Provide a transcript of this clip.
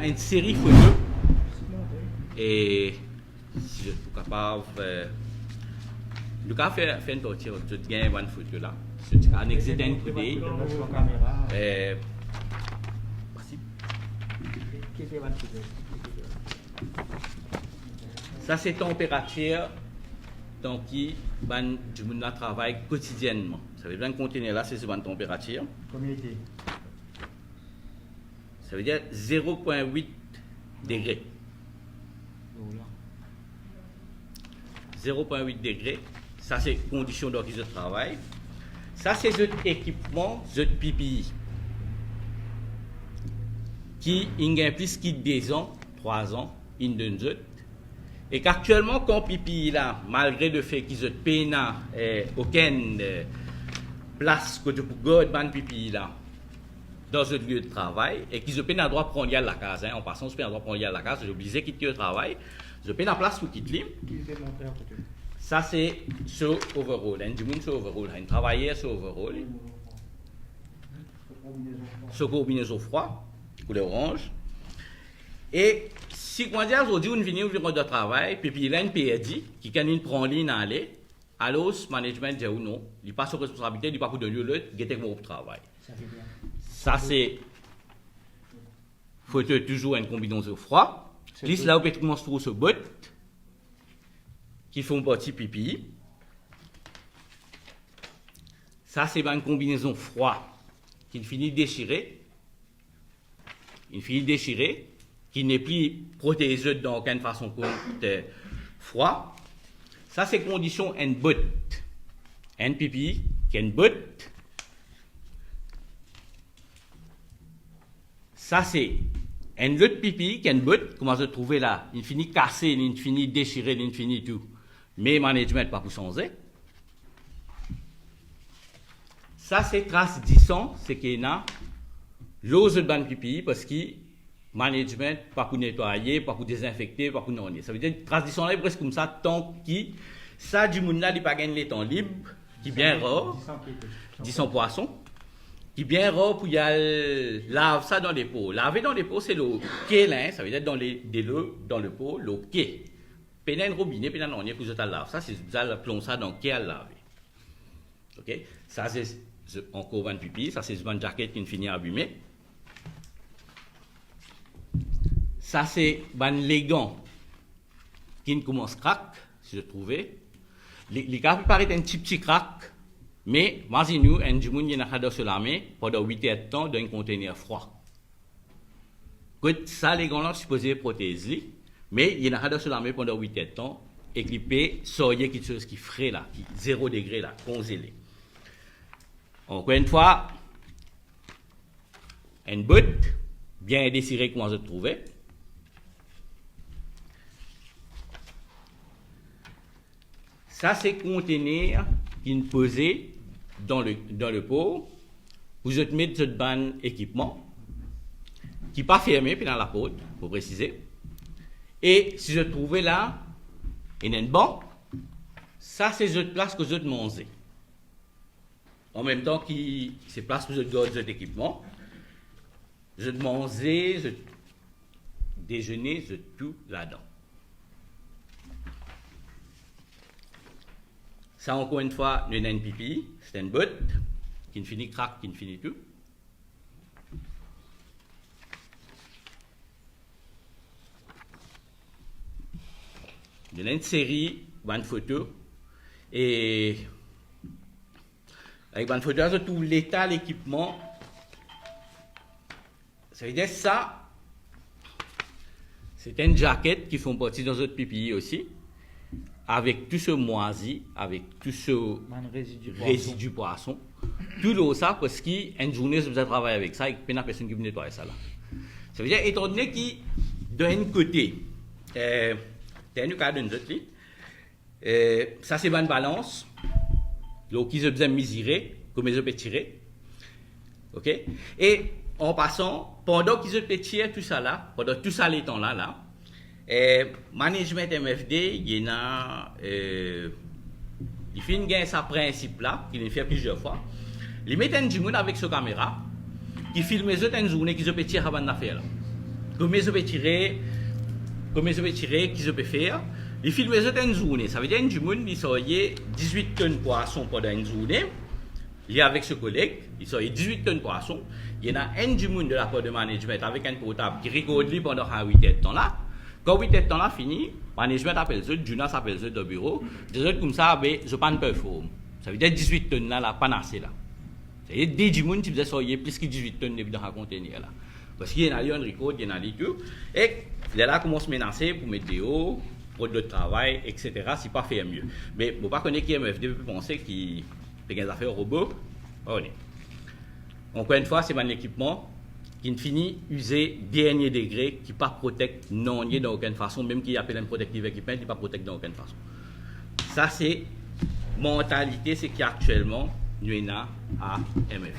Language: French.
une série photo. Et si je suis capable, Lucas fait une partie de gain une photo là. C'est un accident today. Ça c'est température dans qui du monde travaille quotidiennement. Ça veut dire que conteneur là c'est une température. Combien était? Ça veut dire 0,8 degrés. 0,8 degrés. Ça c'est conditions dans qui je travaille. Ça c'est notre équipement, notre PPI. Qui a plus qui 2 ans, 3 ans, in de nous. Et qu'actuellement, quand PPI là, malgré le fait qu'ils ont peine aucune place que pour garder PPI là dans un lieu de travail et qu'ils ont peine à droit prendre la case, en passant, ils ont droit prendre la case, j'ai obligé de quitter le travail, ils ont peine à place pour quitter. Ça c'est ce overall, un du monde ce overall, un travailleur ce overall, ce combinaison froid, couleur orange. Et si on dit aujourd'hui on vient au bureau de travail, puis il y a une PRD qui can prendre ligne aller, alors le management dit ou non, il passe aux responsabilités, il pas pour donner l'autre, il est au travail. Ça c'est faut toujours une combinaison froid. Plus là où peut commencer sur ce bot qui font partie pipi. Ça c'est une combinaison froid qui finit déchiré. Il finit déchiré, qui n'est plus protégé dans aucune façon de froid. Ça c'est condition en bout. Un pipi qui est en bout. Ça c'est un autre pipi qui est en bout. Comment se trouver là? Il finit cassé, il finit déchiré, il finit tout. Mais management pas pour changer. Ça c'est trace 10 ans, c'est qu'il y a l'ose de ban pipi parce que management pas pour nettoyer, pas pour désinfecter, pas pour non. Ça veut dire trace 10 ans là est presque comme ça tant que ça du monde là il pas gagner les temps libres, qui bien rare, 10 ans poisson, qui bien rare pour y aller lave ça dans les pots. Laver dans les pots c'est l'eau quai ça veut dire dans les l'eau dans le pot, l'eau quai. Pénène robinet, pénène on est pour ça lave. Ça c'est ça plomb ça dans quai à laver. OK? Ça c'est encore un pipi, ça c'est une jaquette qui finit abîmée. Ça c'est les gants qui commence à craquer, si je trouvais. Les gars peuvent paraître un petit crack, mais imaginez-nous, un jour, il y a un sur la main pendant 8 heures de temps dans un conteneur froid. Ça, les gants là, supposés protéger, mais il y a un sur la main pendant 8 heures de temps, équipé, sortir quelque chose qui frais là, qui 0 degré là, congelé. Encore une fois, une botte, bien désirée, comment je trouvais. Ça, c'est contenir qui est posé dans le pot. Vous mettez ce ban équipement qui n'est pas fermé puis dans la pote, pour préciser. Et si je trouvais là, il y a une banque, ça, c'est cette place que je mangez. En même temps que c'est place pour je garde cet équipement. Je mangeais, je déjeuner, je tout là-dedans. Ça, encore une fois, il y a une pipi, c'est une botte, qui ne finit crack, qui ne finit tout. Il y a une série, une photo, et avec une photo de tout l'état, l'équipement. Ça veut dire ça, c'est une jaquette qui font partie dans notre pipi aussi. Avec tout ce moisi, avec tout ce résidu poisson, tout l'eau ça, parce qu'une journée, je vais travailler avec ça, et il y a personne qui veut nettoyer ça là. Ça veut dire, étant donné qu'il, d'un côté, c'est un cas d'un autre, ça c'est une balance, l'eau qui se besoin mesurer, comme ils ont tiré, ok? Et en passant, pendant qu'ils ont tiré tout ça là, pendant tout ça les temps là, management MFD, il y a il fait une gain sa principe là, qu'il fait plusieurs fois. Il met un journée avec sa caméra, qui filme les autres une journée qu'ils ont pété avant d'affaire là. Comment je vais tirer, qui je peux faire. Les films sont une journée. Ça veut dire que monde il sort 18 tonnes de poissons pendant une journée. Il est avec ce collègue, il sort 18 tonnes de poissons. Il y en a un du monde de la part de management avec un portable qui regarde pendant 8 temps là. Quand 8 temps là fini, management appelle eux, Jonas appelle eux au bureau. Des autres comme ça, je pas performe. Ça veut dire 18 tonnes là, pas assez là. C'est des du monde qui faisait sortir plus que 18 tonnes dans un conteneur là. Parce qu'il y en a un record, il y en a tout. Et là commence à menacer pour mettre des hauts, pour le travail, etc. Si pas faire mieux. Mais pour pas connaître qui MFD peut penser qu'il y a des affaires robots. Encore une fois, c'est mon équipement qui ne finit usé dernier degré, qui ne pas protège non d'aucune façon, même qui appelle un protective équipement, qui ne pas protège d'aucune façon. Ça, c'est mentalité, c'est qui actuellement nous à MFD.